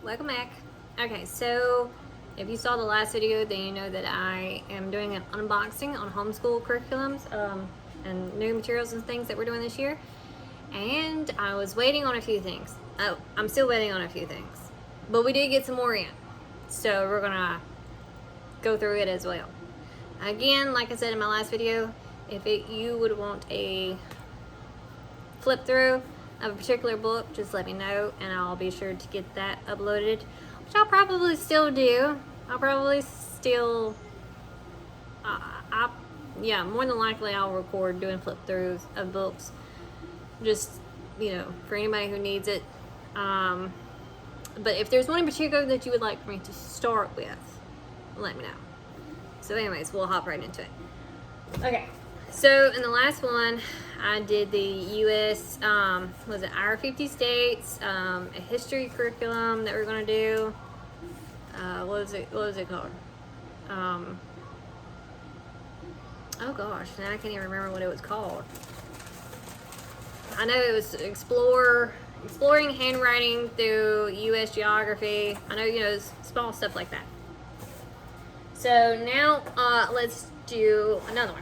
welcome back. Okay, so if you saw the last video, then you know that I am doing an unboxing on homeschool curriculums and new materials and things that we're doing this year. And I was waiting on a few things. Oh, I'm still waiting on a few things, but we did get some more in, so we're gonna go through it as well. Again, like I said in my last video, if you would want a flip through of a particular book, just let me know and I'll be sure to get that uploaded, which I'll probably still do. I'll probably still yeah, more than likely I'll record doing flip throughs of books, just, you know, for anybody who needs it. But if there's one in particular that you would like for me to start with, let me know. So anyways, we'll hop right into it. Okay, so in the last one, I did the U.S., was it our 50 states, a history curriculum that we're going to do. What was it called? Oh gosh, now I can't even remember what it was called. I know it was exploring handwriting through U.S. geography. I know, you know, small stuff like that. So now let's do another one.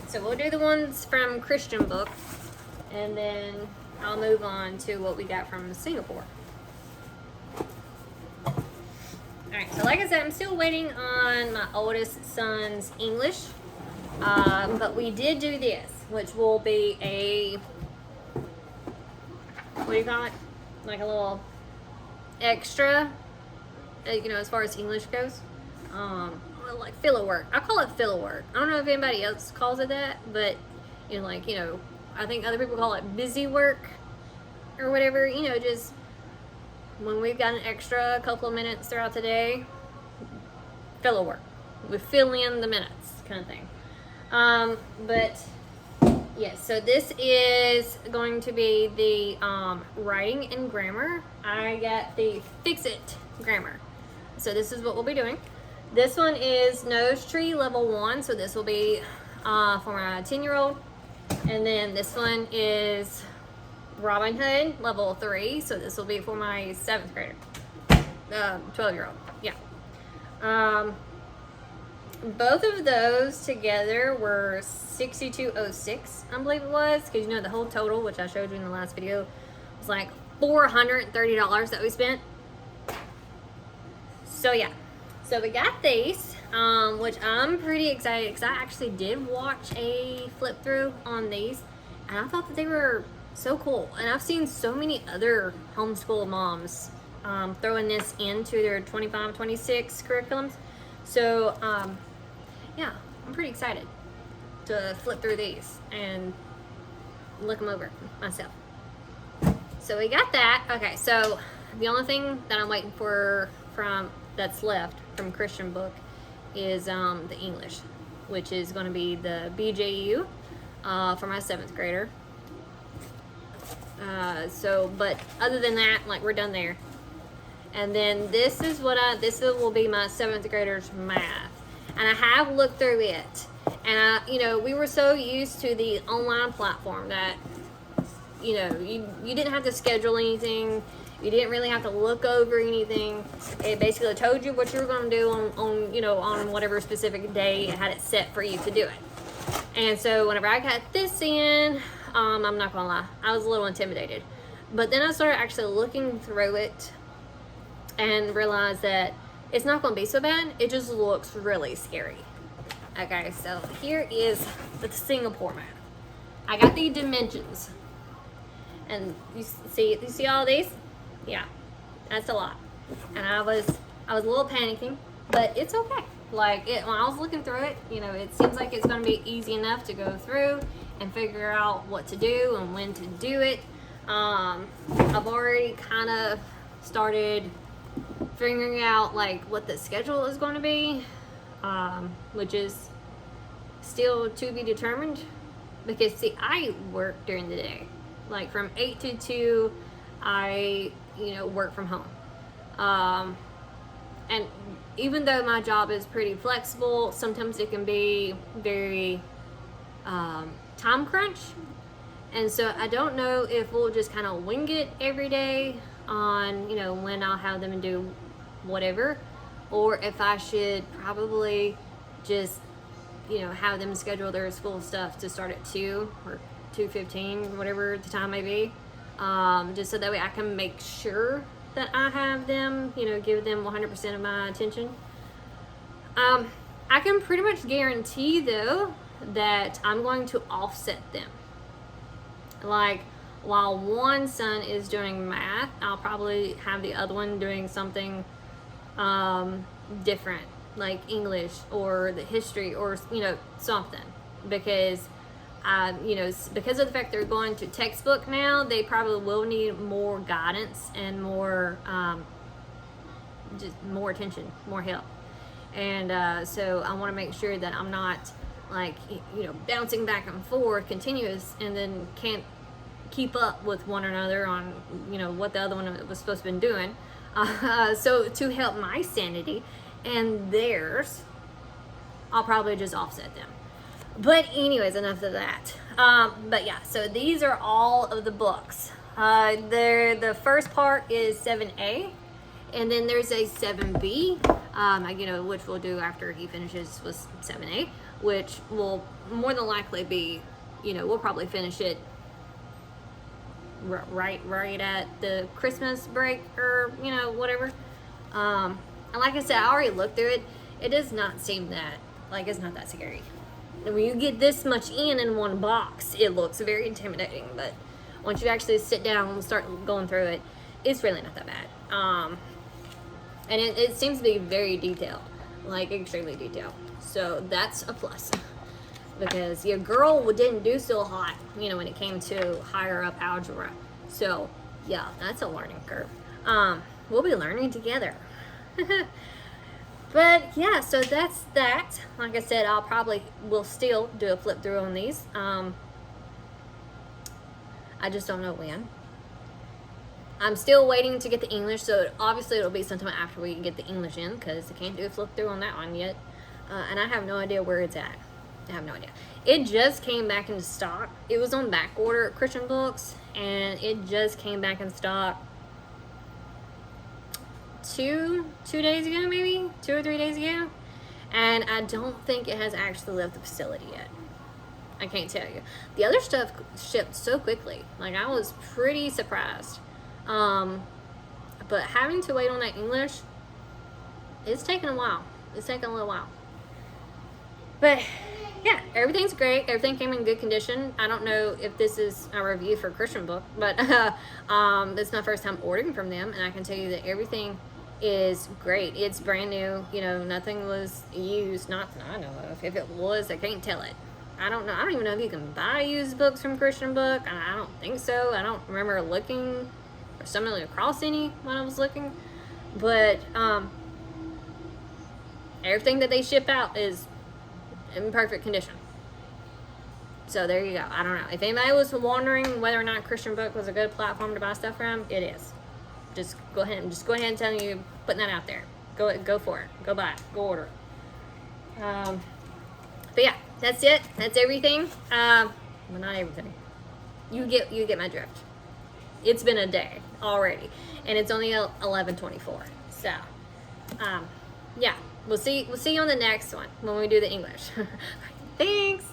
So we'll do the ones from Christian book, and then I'll move on to what we got from Singapore. Alright, so like I said, I'm still waiting on my oldest son's English, but we did do this, which will be a, what do you call it? Like a little extra, you know, as far as English goes. Like filler work. I call it filler work. I don't know if anybody else calls it that, but you know, like, you know, I think other people call it busy work or whatever, you know, just when we've got an extra couple of minutes throughout the day, filler work. We fill in the minutes kind of thing. But yes, so this is going to be the writing and grammar. I got the Fix It grammar. So this is what we'll be doing. This one is Nose Tree level 1, so this will be for my 10-year-old. And then this one is Robin Hood level 3, so this will be for my 7th grader, 12-year-old. Yeah. Both of those together were $62.06, I believe it was, because you know the whole total, which I showed you in the last video, was like $430 that we spent. So yeah. So we got these, which I'm pretty excited because I actually did watch a flip through on these, and I thought that they were so cool. And I've seen so many other homeschool moms throwing this into their 25-26 curriculums. So yeah, I'm pretty excited to flip through these and look them over myself. So we got that. Okay, so the only thing that I'm waiting for that's left from Christian book is the English, which is going to be the BJU for my 7th grader. But other than that, like, we're done there. And then this will be my 7th grader's math, and I have looked through it, and you know, we were so used to the online platform that, you know, you didn't have to schedule anything. You didn't really have to look over anything. It basically told you what you were going to do on, you know, on whatever specific day it had it set for you to do it. And so whenever I got this in, I'm not going to lie, I was a little intimidated. But then I started actually looking through it and realized that it's not going to be so bad. It just looks really scary. Okay, so here is the Singapore map. I got the dimensions. And you see all these? Yeah, that's a lot. And I was a little panicking, but it's okay. Like, when I was looking through it, you know, it seems like it's going to be easy enough to go through and figure out what to do and when to do it. I've already kind of started figuring out like what the schedule is going to be, which is still to be determined, because see, I work during the day, like from 8 to 2. I, you know, work from home. And even though my job is pretty flexible, sometimes it can be very time crunch. And so I don't know if we'll just kind of wing it every day, on, you know, when I'll have them do whatever, or if I should probably just, you know, have them schedule their school stuff to start at 2 or 2:15, whatever the time may be, just so that way I can make sure that I have them, you know, give them 100% of my attention. I can pretty much guarantee though that I'm going to offset them. Like, while one son is doing math, I'll probably have the other one doing something different, like English or the history, or, you know, something, because you know, because of the fact they're going to textbook now, they probably will need more guidance and more just more attention, more help. And so I want to make sure that I'm not, like, you know, bouncing back and forth continuous and then can't keep up with one another on, you know, what the other one was supposed to be doing. So to help my sanity and theirs, I'll probably just offset them. But anyways, enough of that. But yeah, so these are all of the books. The first part is 7A, and then there's a 7B, you know, which we'll do after he finishes with 7A, which will more than likely be, you know, we'll probably finish it right at the Christmas break, or, you know, whatever. And like I said, I already looked through it. It does not seem that, like, it's not that scary. And when you get this much in one box, it looks very intimidating, but once you actually sit down and start going through it, it's really not that bad. And it seems to be very detailed, like extremely detailed. So that's a plus, because your girl didn't do so hot, you know, when it came to higher up algebra. So yeah, that's a learning curve. We'll be learning together. But yeah, so that's that. Like I said, will still do a flip through on these. I just don't know when. I'm still waiting to get the English, so obviously it'll be sometime after we get the English in, because I can't do a flip through on that one yet. And I have no idea where it's at. I have no idea. It just came back into stock. It was on back order at Christian Books, and it just came back in stock two days ago, maybe 2 or 3 days ago, and I don't think it has actually left the facility yet. I can't tell you. The other stuff shipped so quickly, like, I was pretty surprised. But having to wait on that English, it's taking a while. It's taking a little while. But yeah, everything's great. Everything came in good condition. I don't know if this is a review for Christian Book, but this is my first time ordering from them, and I can tell you that everything is great. It's brand new. You know, nothing was used. Not that I know of. If it was, I can't tell it. I don't know. I don't even know if you can buy used books from Christian Book. I don't think so. I don't remember looking or stumbling across any when I was looking. But everything that they ship out is in perfect condition. So there you go. I don't know. If anybody was wondering whether or not Christian Book was a good platform to buy stuff from, it is. Just go ahead and tell you, putting that out there. Go for it. Go buy it. Go order it. But yeah, that's it. That's everything. Well, not everything. You get my drift. It's been a day already, and it's only 11:24. So, yeah, we'll see you on the next one when we do the English. Thanks.